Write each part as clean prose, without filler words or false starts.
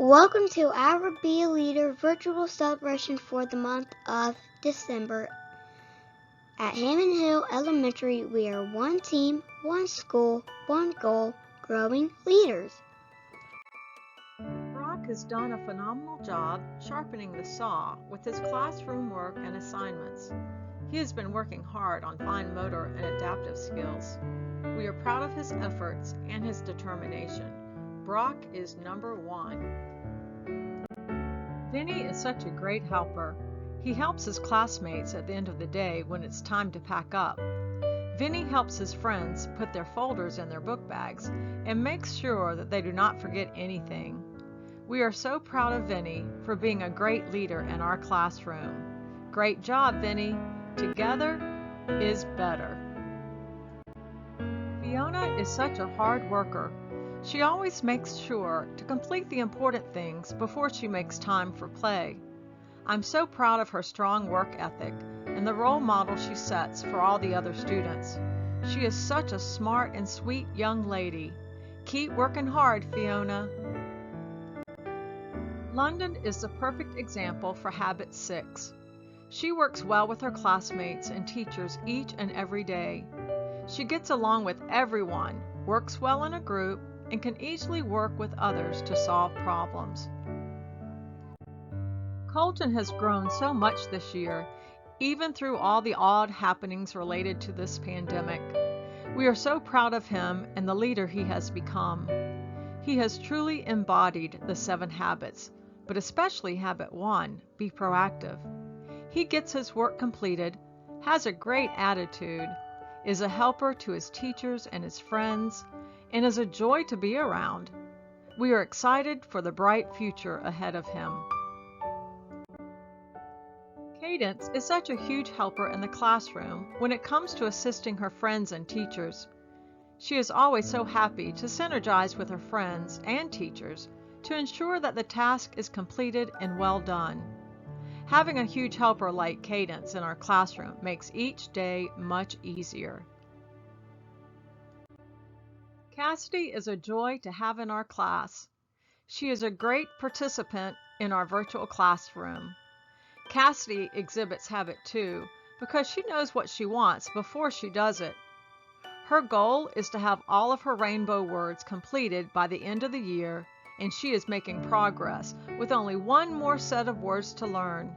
Welcome to our Be a Leader virtual celebration for the month of December. At Hammond Hill Elementary, we are one team, one school, one goal, growing leaders. Brock has done a phenomenal job sharpening the saw with his classroom work and assignments. He has been working hard on fine motor and adaptive skills. We are proud of his efforts and his determination. Brock is number one. Vinny is such a great helper. He helps his classmates at the end of the day when it's time to pack up. Vinny helps his friends put their folders in their book bags and makes sure that they do not forget anything. We are so proud of Vinny for being a great leader in our classroom. Great job, Vinny. Together is better. Fiona is such a hard worker. She always makes sure to complete the important things before she makes time for play. I'm so proud of her strong work ethic and the role model she sets for all the other students. She is such a smart and sweet young lady. Keep working hard, Fiona. London is the perfect example for Habit 6. She works well with her classmates and teachers each and every day. She gets along with everyone, works well in a group, and can easily work with others to solve problems. Colton has grown so much this year, even through all the odd happenings related to this pandemic. We are so proud of him and the leader he has become. He has truly embodied the 7 habits, but especially habit 1, be proactive. He gets his work completed, has a great attitude, is a helper to his teachers and his friends, and is a joy to be around. We are excited for the bright future ahead of him. Cadence is such a huge helper in the classroom when it comes to assisting her friends and teachers. She is always so happy to synergize with her friends and teachers to ensure that the task is completed and well done. Having a huge helper like Cadence in our classroom makes each day much easier. Cassidy is a joy to have in our class. She is a great participant in our virtual classroom. Cassidy exhibits habit 2 because she knows what she wants before she does it. Her goal is to have all of her rainbow words completed by the end of the year, and she is making progress with only one more set of words to learn.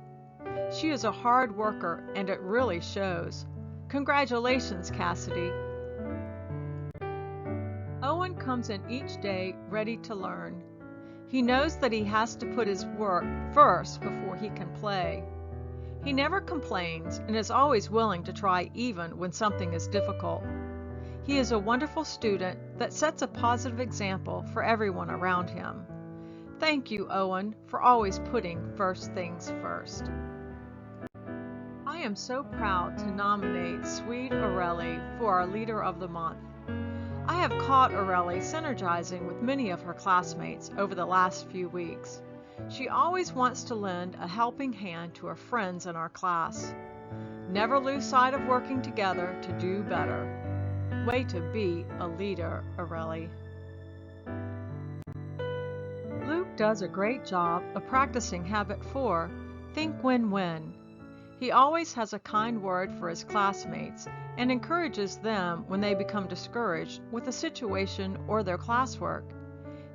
She is a hard worker, and it really shows. Congratulations, Cassidy. Owen comes in each day ready to learn. He knows that he has to put his work first before he can play. He never complains and is always willing to try even when something is difficult. He is a wonderful student that sets a positive example for everyone around him. Thank you, Owen, for always putting first things first. I am so proud to nominate Swede Orelli for our Leader of the Month. I have caught Orelli synergizing with many of her classmates over the last few weeks. She always wants to lend a helping hand to her friends in our class. Never lose sight of working together to do better. Way to be a leader, Orelli. Luke does a great job of practicing habit 4, think win-win. He always has a kind word for his classmates and encourages them when they become discouraged with a situation or their classwork.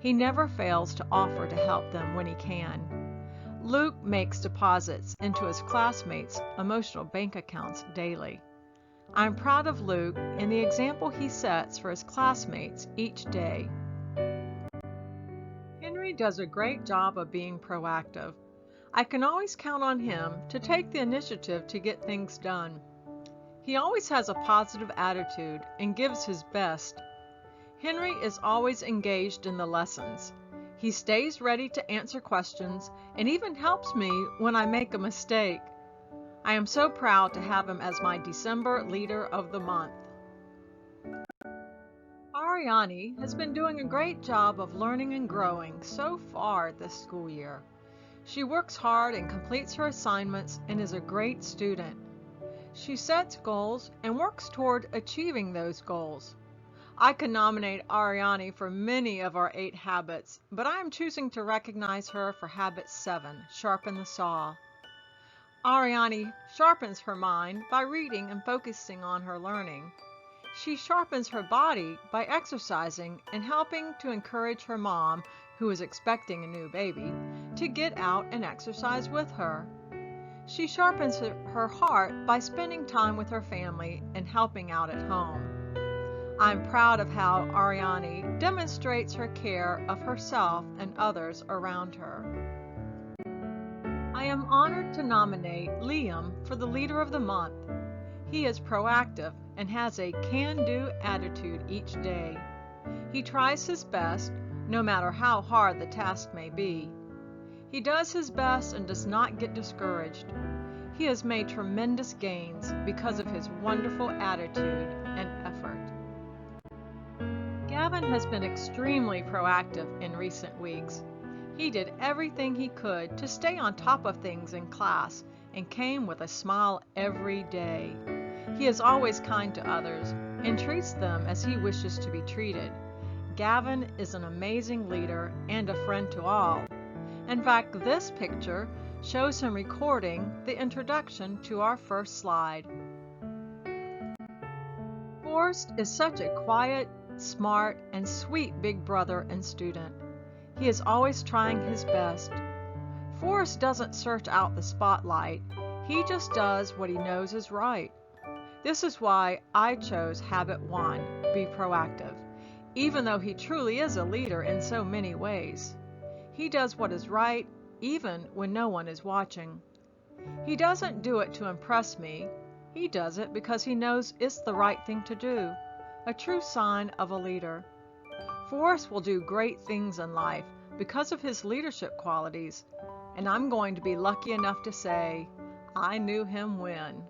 He never fails to offer to help them when he can. Luke makes deposits into his classmates' emotional bank accounts daily. I'm proud of Luke and the example he sets for his classmates each day. Henry does a great job of being proactive. I can always count on him to take the initiative to get things done. He always has a positive attitude and gives his best. Henry is always engaged in the lessons. He stays ready to answer questions and even helps me when I make a mistake. I am so proud to have him as my December Leader of the Month. Ariani has been doing a great job of learning and growing so far this school year. She works hard and completes her assignments and is a great student. She sets goals and works toward achieving those goals. I could nominate Ariani for many of our 8 habits, but I am choosing to recognize her for habit 7, sharpen the saw. Ariani sharpens her mind by reading and focusing on her learning. She sharpens her body by exercising and helping to encourage her mom, who is expecting a new baby, to get out and exercise with her. She sharpens her heart by spending time with her family and helping out at home. I'm proud of how Ariani demonstrates her care of herself and others around her. I am honored to nominate Liam for the Leader of the Month. He is proactive and has a can-do attitude each day. He tries his best, no matter how hard the task may be. He does his best and does not get discouraged. He has made tremendous gains because of his wonderful attitude and effort. Gavin has been extremely proactive in recent weeks. He did everything he could to stay on top of things in class and came with a smile every day. He is always kind to others and treats them as he wishes to be treated. Gavin is an amazing leader and a friend to all. In fact, this picture shows him recording the introduction to our first slide. Forrest is such a quiet, smart, and sweet big brother and student. He is always trying his best. Forrest doesn't search out the spotlight. He just does what he knows is right. This is why I chose Habit 1, be proactive, even though he truly is a leader in so many ways. He does what is right, even when no one is watching. He doesn't do it to impress me. He does it because he knows it's the right thing to do, a true sign of a leader. Forrest will do great things in life because of his leadership qualities, and I'm going to be lucky enough to say, I knew him when.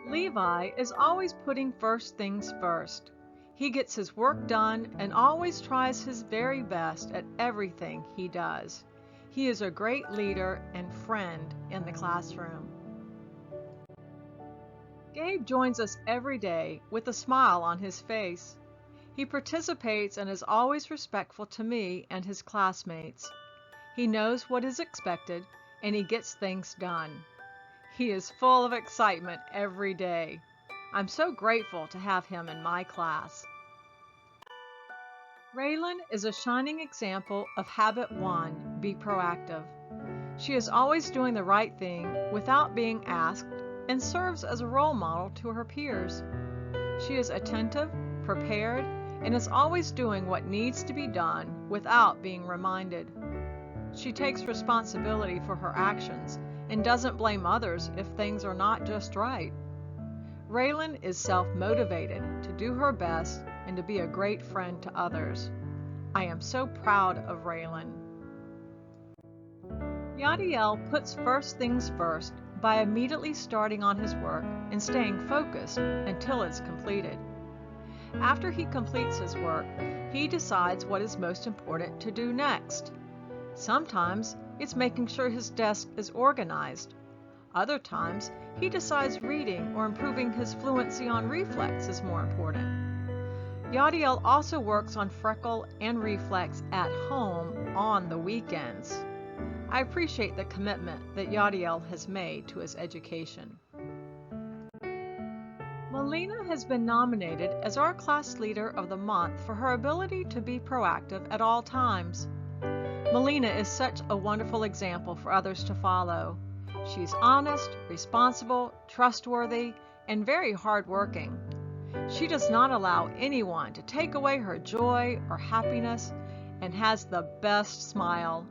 Levi is always putting first things first. He gets his work done and always tries his very best at everything he does. He is a great leader and friend in the classroom. Gabe joins us every day with a smile on his face. He participates and is always respectful to me and his classmates. He knows what is expected and he gets things done. He is full of excitement every day. I'm so grateful to have him in my class. Raylan is a shining example of Habit 1, be proactive. She is always doing the right thing without being asked and serves as a role model to her peers. She is attentive, prepared, and is always doing what needs to be done without being reminded. She takes responsibility for her actions and doesn't blame others if things are not just right. Raylan is self-motivated to do her best and to be a great friend to others. I am so proud of Raylan. Yadiel puts first things first by immediately starting on his work and staying focused until it's completed. After he completes his work, he decides what is most important to do next. Sometimes it's making sure his desk is organized. Other times, he decides reading or improving his fluency on Reflex is more important. Yadiel also works on Freckle and Reflex at home on the weekends. I appreciate the commitment that Yadiel has made to his education. Melina has been nominated as our class leader of the month for her ability to be proactive at all times. Melina is such a wonderful example for others to follow. She's honest, responsible, trustworthy, and very hardworking. She does not allow anyone to take away her joy or happiness and has the best smile.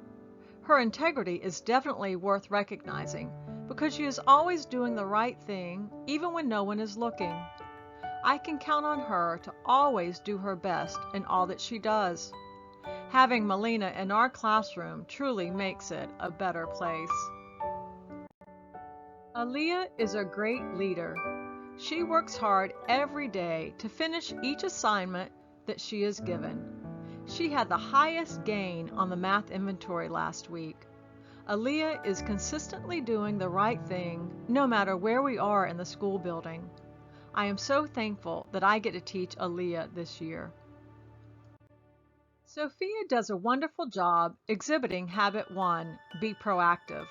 Her integrity is definitely worth recognizing because she is always doing the right thing even when no one is looking. I can count on her to always do her best in all that she does. Having Melina in our classroom truly makes it a better place. Aaliyah is a great leader. She works hard every day to finish each assignment that she is given. She had the highest gain on the math inventory last week. Aaliyah is consistently doing the right thing no matter where we are in the school building. I am so thankful that I get to teach Aaliyah this year. Sophia does a wonderful job exhibiting Habit 1, Be Proactive.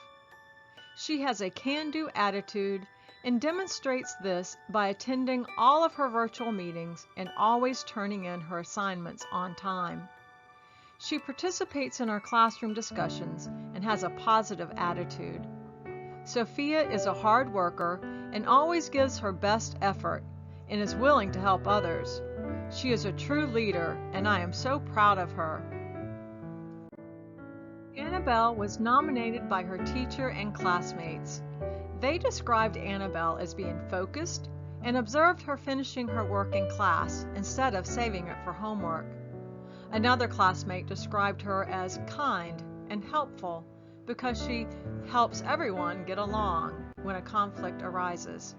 She has a can-do attitude and demonstrates this by attending all of her virtual meetings and always turning in her assignments on time. She participates in our classroom discussions and has a positive attitude. Sophia is a hard worker and always gives her best effort and is willing to help others. She is a true leader, and I am so proud of her. Annabelle was nominated by her teacher and classmates. They described Annabelle as being focused and observed her finishing her work in class instead of saving it for homework. Another classmate described her as kind and helpful because she helps everyone get along when a conflict arises.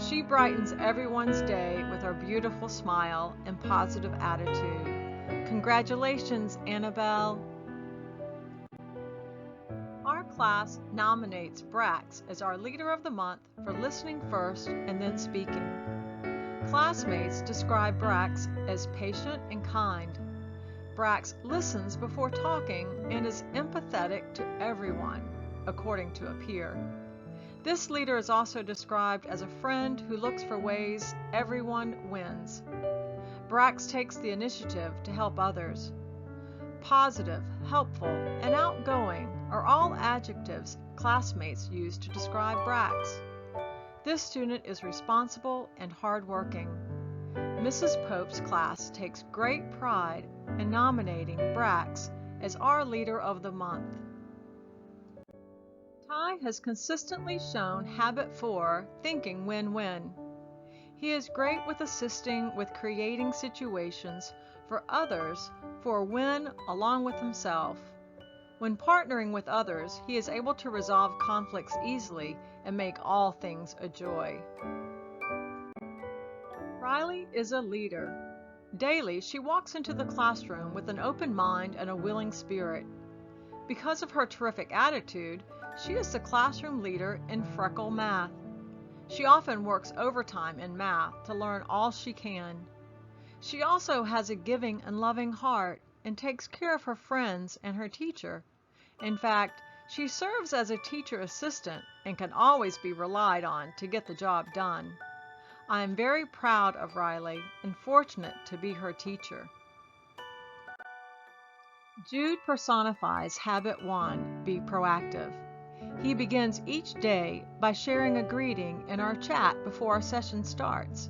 She brightens everyone's day with her beautiful smile and positive attitude. Congratulations, Annabelle! Our class nominates Brax as our Leader of the Month for listening first and then speaking. Classmates describe Brax as patient and kind. Brax listens before talking and is empathetic to everyone, according to a peer. This leader is also described as a friend who looks for ways everyone wins. Brax takes the initiative to help others. Positive, helpful, and outgoing are all adjectives classmates use to describe Brax. This student is responsible and hardworking. Mrs. Pope's class takes great pride in nominating Brax as our Leader of the Month. Ty has consistently shown Habit 4, Thinking Win-Win. He is great with assisting with creating situations for others for a win along with himself. When partnering with others, he is able to resolve conflicts easily and make all things a joy. Riley is a leader. Daily, she walks into the classroom with an open mind and a willing spirit. Because of her terrific attitude, she is the classroom leader in Freckle Math. She often works overtime in math to learn all she can. She also has a giving and loving heart and takes care of her friends and her teacher. In fact, she serves as a teacher assistant and can always be relied on to get the job done. I am very proud of Riley and fortunate to be her teacher. Jude personifies Habit 1, Be Proactive. He begins each day by sharing a greeting in our chat before our session starts.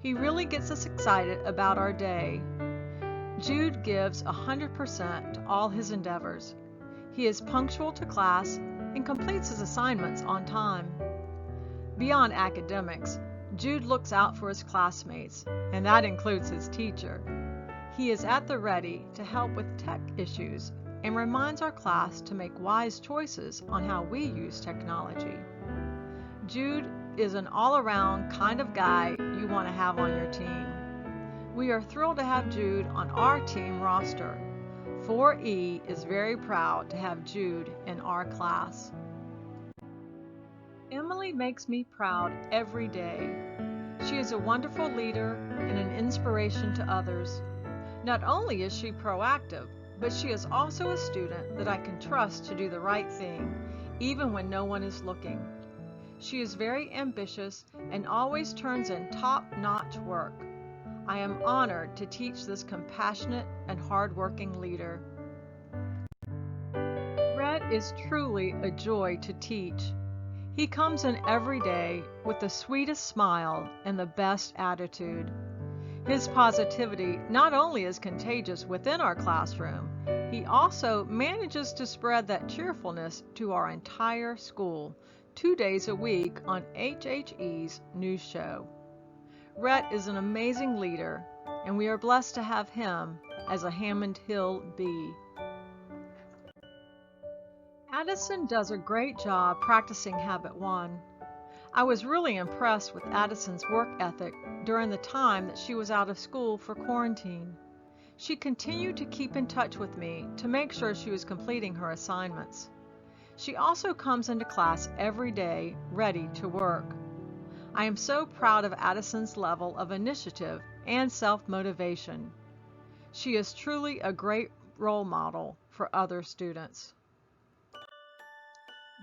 He really gets us excited about our day. Jude gives 100% to all his endeavors. He is punctual to class and completes his assignments on time. Beyond academics, Jude looks out for his classmates, and that includes his teacher. He is at the ready to help with tech issues and reminds our class to make wise choices on how we use technology. Jude is an all-around kind of guy you want to have on your team. We are thrilled to have Jude on our team roster. 4E is very proud to have Jude in our class. Emily makes me proud every day. She is a wonderful leader and an inspiration to others. Not only is she proactive, but she is also a student that I can trust to do the right thing, even when no one is looking. She is very ambitious and always turns in top-notch work. I am honored to teach this compassionate and hardworking leader. Rhett is truly a joy to teach. He comes in every day with the sweetest smile and the best attitude. His positivity not only is contagious within our classroom, he also manages to spread that cheerfulness to our entire school 2 days a week on HHE's news show. Rhett is an amazing leader, and we are blessed to have him as a Hammond Hill Bee. Addison does a great job practicing Habit 1. I was really impressed with Addison's work ethic during the time that she was out of school for quarantine. She continued to keep in touch with me to make sure she was completing her assignments. She also comes into class every day ready to work. I am so proud of Addison's level of initiative and self-motivation. She is truly a great role model for other students.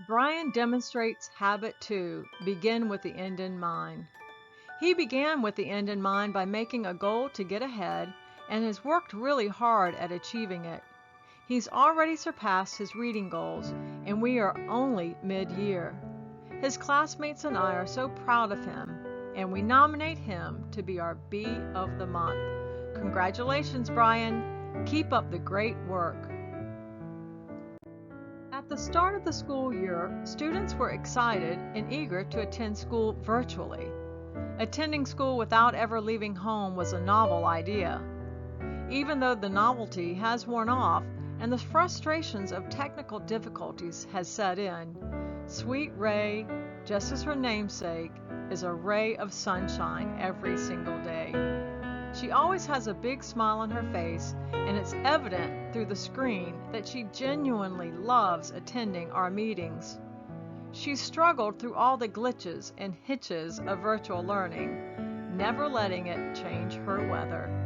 Brian demonstrates habit 2, begin with the end in mind. He began with the end in mind by making a goal to get ahead and has worked really hard at achieving it. He's already surpassed his reading goals, and we are only mid-year. His classmates and I are so proud of him, and we nominate him to be our Bee of the Month. Congratulations, Brian. Keep up the great work. At the start of the school year, students were excited and eager to attend school virtually. Attending school without ever leaving home was a novel idea. Even though the novelty has worn off and the frustrations of technical difficulties has set in, Sweet Ray, just as her namesake, is a ray of sunshine every single day. She always has a big smile on her face, and it's evident through the screen that she genuinely loves attending our meetings. She's struggled through all the glitches and hitches of virtual learning, never letting it change her weather.